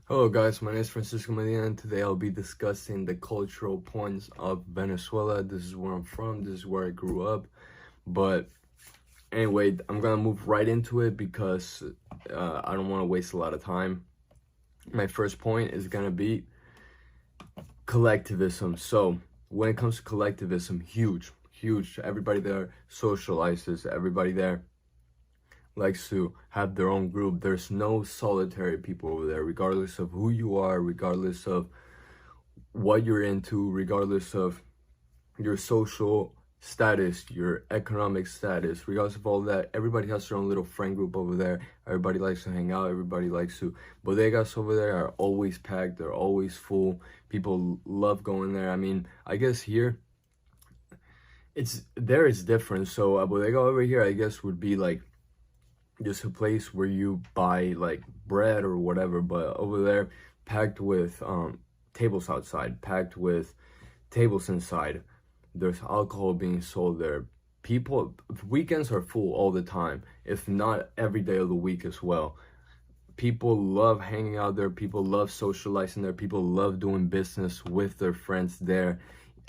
Hello guys, my name is Francisco Medina and today I'll be discussing the cultural points of Venezuela. This is where I'm from, this is where I grew up. But anyway, I'm gonna move right into it because I don't want to waste a lot of time. My first point is gonna be collectivism. So when it comes to collectivism, huge. Everybody there socializes, everybody there likes to have their own group. There's no solitary people over there, regardless of who you are, regardless of what you're into, regardless of your social status, your economic status, regardless of all that. Everybody has their own little friend group over there. Everybody likes to hang out. Everybody likes to. Bodegas over there are always packed. They're always full. People love going there. I mean, I guess here it's different. So a bodega over here, I guess, would be like just a place where you buy like bread or whatever, but over there packed with tables outside, packed with tables inside. There's alcohol being sold there. People, weekends are full all the time, if not every day of the week as well. People love hanging out there. People love socializing there. People love doing business with their friends there.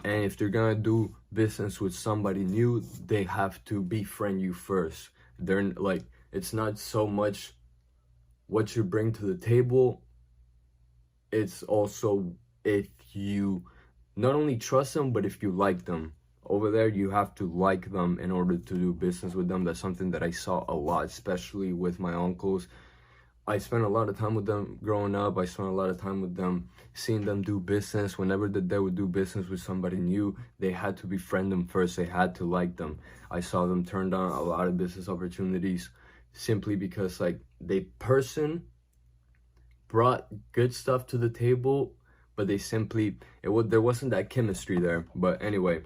And if they're gonna do business with somebody new, they have to befriend you first. They're like, it's not so much what you bring to the table. It's also if you not only trust them, but if you like them. Over there, you have to like them in order to do business with them. That's something that I saw a lot, especially with my uncles. I spent a lot of time with them growing up. I spent a lot of time with them, seeing them do business. Whenever they would do business with somebody new, they had to befriend them first. They had to like them. I saw them turn down a lot of business opportunities simply because like person brought good stuff to the table, but they simply there wasn't that chemistry there. But anyway,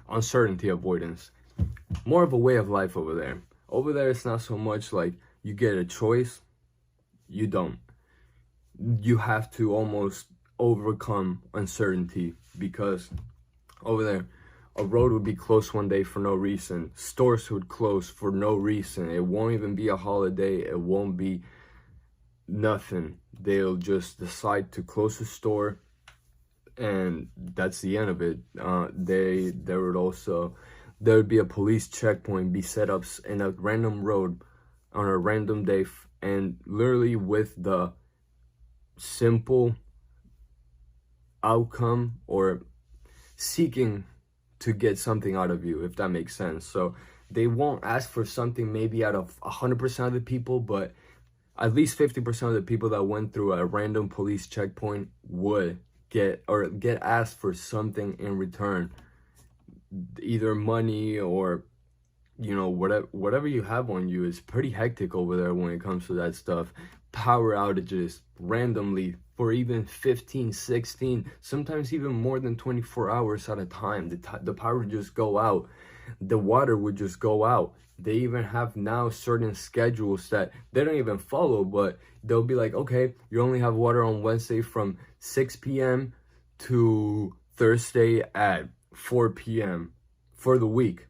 uncertainty avoidance, more of a way of life over there. Over there, it's not so much like you get a choice. You don't. You have to almost overcome uncertainty because over there, a road would be closed one day for no reason. Stores would close for no reason. It won't even be a holiday. It won't be nothing. They'll just decide to close the store, and that's the end of it. There would be a police checkpoint be set up in a random road on a random day, and literally with the simple outcome or seeking to get something out of you, if that makes sense. So they won't ask for something maybe out of 100% of the people, but at least 50% of the people that went through a random police checkpoint would get asked for something in return, either money or whatever you have on you. Is pretty hectic over there when it comes to that stuff. Power outages randomly for even 15, 16, sometimes even more than 24 hours at a time. The power would just go out. The water would just go out. They even have now certain schedules that they don't even follow, but they'll be like, okay, you only have water on Wednesday from 6 p.m. to Thursday at 4 p.m. for the week.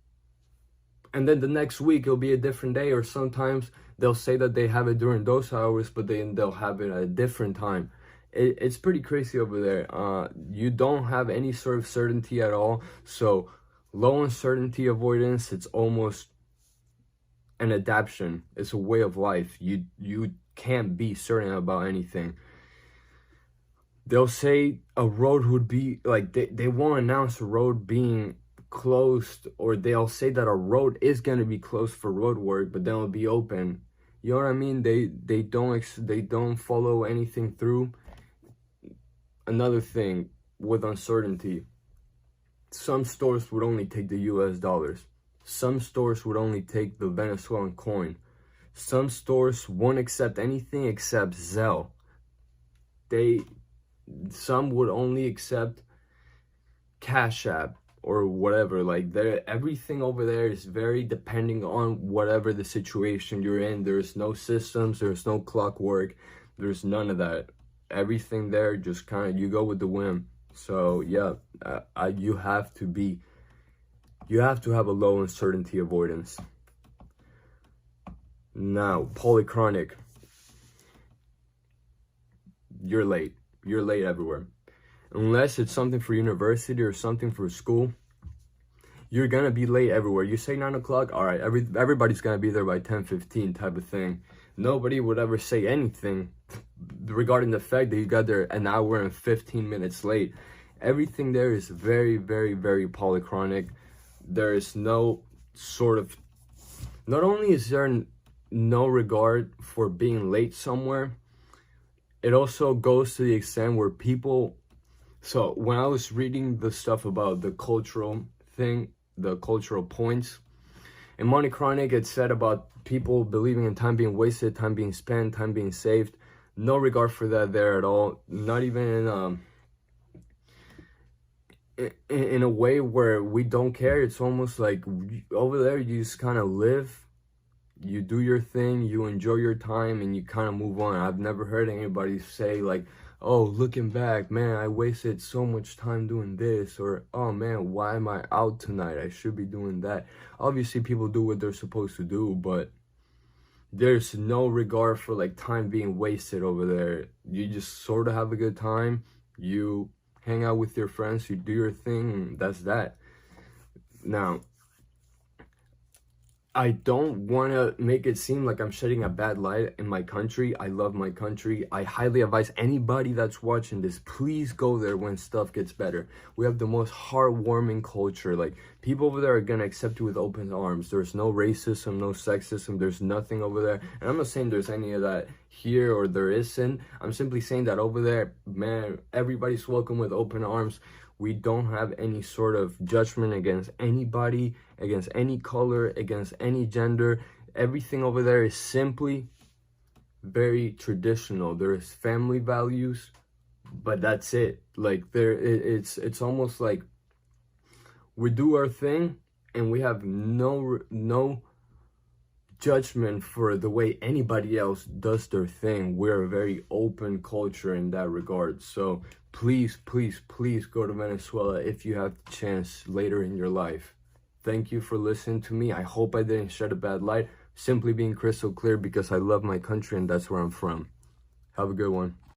And then the next week it'll be a different day, or sometimes they'll say that they have it during those hours, but then they'll have it at a different time. It's pretty crazy over there. You don't have any sort of certainty at all. So low uncertainty avoidance, it's almost an adaptation. It's a way of life. You can't be certain about anything. They'll say a road would be like, they won't announce a road being closed, or they'll say that a road is going to be closed for road work, but then it'll be open. You know what I mean? They don't follow anything through. Another thing with uncertainty, some stores would only take the US dollars. Some stores would only take the Venezuelan coin. Some stores won't accept anything except Zelle. Some would only accept Cash App or whatever. Like, everything over there is very depending on whatever the situation you're in. There's no systems, there's no clockwork, there's none of that. Everything there just kind of, you go with the whim. So yeah, you have to have a low uncertainty avoidance. Now, polychronic. you're late. You're late everywhere. Unless it's something for university or something for school, you're gonna be late everywhere. You say 9 o'clock, all right, everybody's gonna be there by 10:15 type of thing. Nobody would ever say anything regarding the fact that you got there an hour and 15 minutes late. Everything there is very, very, very polychronic. There is no sort of, not only is there no regard for being late somewhere, it also goes to the extent where people, so when I was reading the stuff about the cultural thing, the cultural points, in Monochronic it said about people believing in time being wasted, time being spent, time being saved. No regard for that there at all. Not even in a way where we don't care. It's almost like over there you just kind of live, you do your thing, you enjoy your time, and you kind of move on. I've never heard anybody say like, oh, looking back, man, I wasted so much time doing this, or oh man, why am I out tonight? I should be doing that. Obviously people do what they're supposed to do, but there's no regard for like time being wasted over there. You just sort of have a good time, you hang out with your friends, you do your thing, and that's that. Now, I don't want to make it seem like I'm shedding a bad light in my country. I love my country. I highly advise anybody that's watching this, please go there when stuff gets better. We have the most heartwarming culture. Like, people over there are going to accept you with open arms. There's no racism, no sexism. There's nothing over there. And I'm not saying there's any of that here or there isn't. I'm simply saying that over there, man, everybody's welcome with open arms. We don't have any sort of judgment against anybody, against any color, against any gender. Everything over there is simply very traditional. There is family values, but that's it. Like it's almost like we do our thing and we have no judgment for the way anybody else does their thing. We're a very open culture in that regard. So please, please, please go to Venezuela if you have the chance later in your life. Thank you for listening to me. I hope I didn't shed a bad light. Simply being crystal clear because I love my country and that's where I'm from. Have a good one.